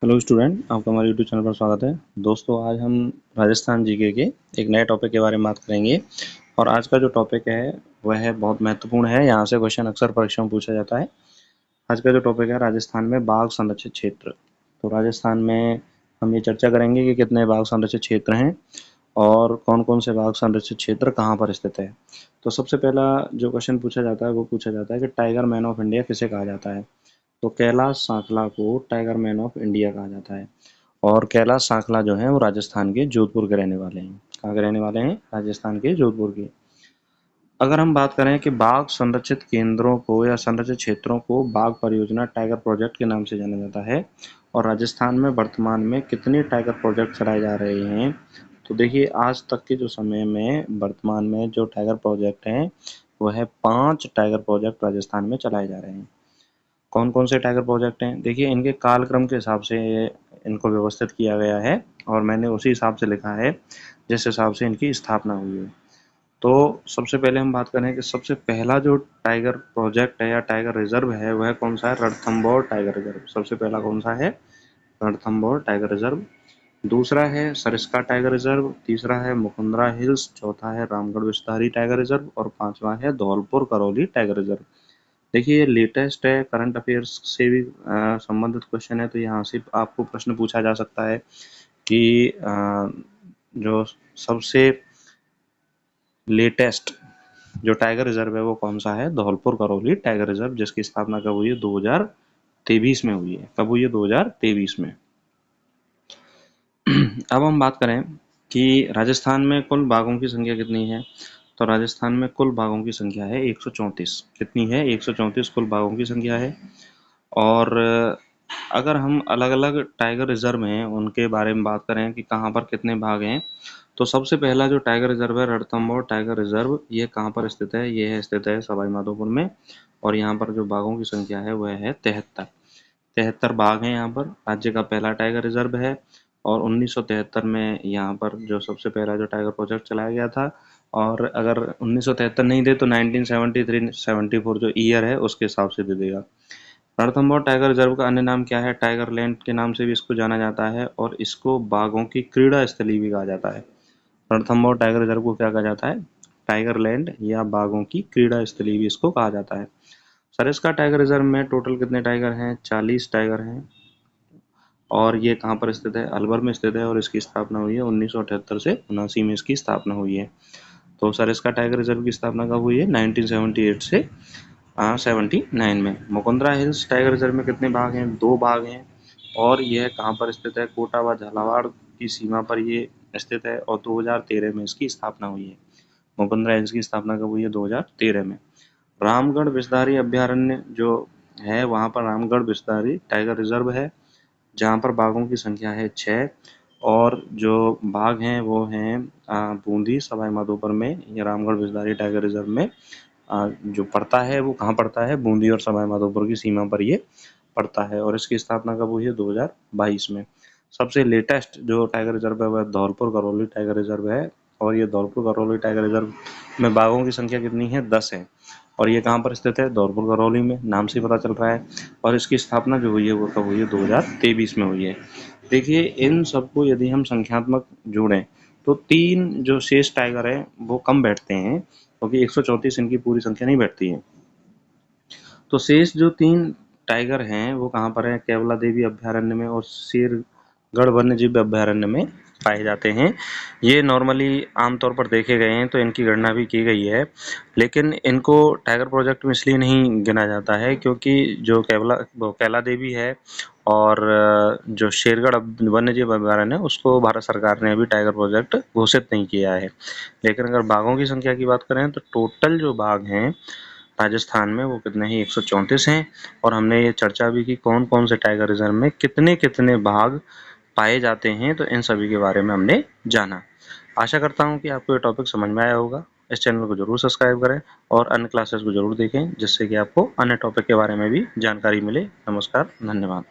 Hello student, आपका हमारे YouTube channel पर स्वागत है। दोस्तों, आज हम राजस्थान जीके के एक नए टॉपिक के बारे में बात करेंगे और आज का जो टॉपिक है वह है बहुत महत्वपूर्ण है। यहाँ से क्वेश्चन अक्सर परीक्षा में पूछा जाता है। आज का जो टॉपिक है राजस्थान में बाघ संरक्षित क्षेत्र। तो राजस्थान में हम ये चर्चा करेंगे कि कितने बाघ संरक्षित क्षेत्र हैं और कौन कौन से बाघ संरक्षित क्षेत्र कहाँ पर स्थित है। तो सबसे पहला जो क्वेश्चन पूछा जाता है वो पूछा जाता है कि टाइगर मैन ऑफ इंडिया किसे कहा जाता है। तो कैलाश सांखला को टाइगर मैन ऑफ इंडिया कहा जाता है और कैलाश सांखला जो है वो राजस्थान के जोधपुर के रहने वाले हैं। कहाँ के रहने वाले हैं? राजस्थान के जोधपुर के। अगर हम बात करें कि बाघ संरक्षित केंद्रों को या संरक्षित क्षेत्रों को बाघ परियोजना टाइगर प्रोजेक्ट के नाम से जाना जाता है और राजस्थान में वर्तमान में कितने टाइगर प्रोजेक्ट चलाए जा रहे हैं। तो देखिए, आज तक के जो समय में वर्तमान में जो टाइगर प्रोजेक्ट हैं वह है 5 टाइगर प्रोजेक्ट राजस्थान में चलाए जा रहे हैं। कौन कौन से टाइगर प्रोजेक्ट हैं? देखिए, इनके कालक्रम के हिसाब से इनको व्यवस्थित किया गया है और मैंने उसी हिसाब से लिखा है जिस हिसाब से इनकी स्थापना हुई है। तो सबसे पहले हम बात करें कि सबसे पहला जो टाइगर प्रोजेक्ट है या टाइगर रिजर्व है वह कौन सा है? Ranthambore tiger reserve. सबसे पहला कौन सा है? Ranthambore tiger reserve. दूसरा है सरिस्का टाइगर रिजर्व। तीसरा है मुकुंदरा हिल्स। चौथा है रामगढ़ विस्तारी टाइगर रिजर्व और पांचवा है धौलपुर करौली टाइगर रिजर्व। देखिए, ये लेटेस्ट है, करंट अफेयर्स से भी संबंधित क्वेश्चन है। तो यहाँ से आपको प्रश्न पूछा जा सकता है कि जो सबसे लेटेस्ट जो टाइगर रिजर्व है वो कौन सा है? धौलपुर करौली टाइगर रिजर्व, जिसकी स्थापना कब हुई है? 2023 में हुई है। कब हुई है? 2023 में। अब हम बात करें कि राजस्थान में कुल बाघों की संख्या कितनी है। तो राजस्थान में कुल बाघों की संख्या है 134। कितनी है? 134 कुल बाघों की संख्या है। और अगर हम अलग-अलग टाइगर रिजर्व हैं उनके बारे में बात करें कि कहाँ पर कितने बाघ हैं, तो सबसे पहला जो टाइगर रिजर्व है रणथंभौर टाइगर रिजर्व, ये कहाँ पर स्थित है? ये है स्थित है सवाई माधोपुर में और यहाँ पर जो बाघों की संख्या है वह है 73। 73 बाघ हैं यहाँ पर। राज्य का पहला टाइगर रिजर्व है और 1973 में यहाँ पर जो सबसे पहला जो टाइगर प्रोजेक्ट चलाया गया था। और अगर 1973 नहीं दे तो 1973-74 जो ईयर है उसके हिसाब से दे देगा। रणथंभौर टाइगर रिजर्व का अन्य नाम क्या है? टाइगर लैंड के नाम से भी इसको जाना जाता है और इसको बाघों की क्रीड़ा स्थली भी कहा जाता है। रणथंभौर टाइगर रिजर्व को क्या कहा जाता है? टाइगर लैंड या बाघों की क्रीड़ा स्थली भी इसको कहा जाता है। सरिस्का टाइगर रिजर्व में टोटल कितने टाइगर हैं? 40 टाइगर हैं और ये कहाँ पर स्थित है? अलवर में स्थित है और इसकी स्थापना हुई है 1978 से 79 में इसकी स्थापना हुई है। तो सरिस्का टाइगर रिजर्व की स्थापना कब हुई है? 1978 से 79 में। मुकुंदरा हिल्स टाइगर रिजर्व में कितने बाघ हैं? 2 बाघ हैं और यह कहाँ पर स्थित है? कोटा व झालावाड़ की सीमा पर ये स्थित है और 2013 में इसकी स्थापना हुई है। मुकुंदरा हिल्स की स्थापना कब हुई है? 2013 में। रामगढ़ विस्तारी अभ्यारण्य जो है वहाँ पर रामगढ़ विस्तारी टाइगर रिजर्व है जहाँ पर बाघों की संख्या है 6 और जो बाघ हैं वो हैं बूंदी सवाई माधोपुर में। ये रामगढ़ विस्तारी टाइगर रिजर्व में जो पड़ता है वो कहाँ पड़ता है? बूंदी और सवाई माधोपुर की सीमा पर ये पड़ता है और इसकी स्थापना कब हुई है? 2022 में। सबसे लेटेस्ट जो टाइगर रिजर्व है वह धौलपुर करौली टाइगर रिजर्व है और ये धौलपुर करौली टाइगर रिजर्व में बाघों की संख्या कितनी है? 10 है और ये कहाँ पर स्थित है? धौलपुर करौली में, नाम से पता चल रहा है। और इसकी स्थापना जो हुई है वो कब हुई है? 2023 में हुई है। देखिए, इन सबको यदि हम संख्यात्मक जोड़ें तो 3 जो शेष टाइगर हैं वो कम बैठते हैं क्योंकि 134 इनकी पूरी संख्या नहीं बैठती है। तो शेष जो 3 टाइगर हैं वो कहाँ पर हैं? केवला देवी अभ्यारण्य में और शेरगढ़ वन्यजीव अभ्यारण्य में पाए जाते हैं। ये नॉर्मली आमतौर पर देखे गए हैं तो इनकी गणना भी की गई है, लेकिन इनको टाइगर प्रोजेक्ट में इसलिए नहीं गिना जाता है क्योंकि जो कैला देवी है और जो शेरगढ़ वन्यजीव अभ्यारण्य है उसको भारत सरकार ने अभी टाइगर प्रोजेक्ट घोषित नहीं किया है। लेकिन अगर बाघों की संख्या की बात करें तो टोटल जो बाघ हैं राजस्थान में वो कितने हैं? 134 हैं और हमने ये चर्चा भी की कौन कौन से टाइगर रिजर्व में कितने कितने बाघ पाए जाते हैं, तो इन सभी के बारे में हमने जाना। आशा करता हूँ कि आपको ये टॉपिक समझ में आया होगा। इस चैनल को जरूर सब्सक्राइब करें और अन्य क्लासेस को जरूर देखें जिससे कि आपको अन्य टॉपिक के बारे में भी जानकारी मिले। नमस्कार, धन्यवाद।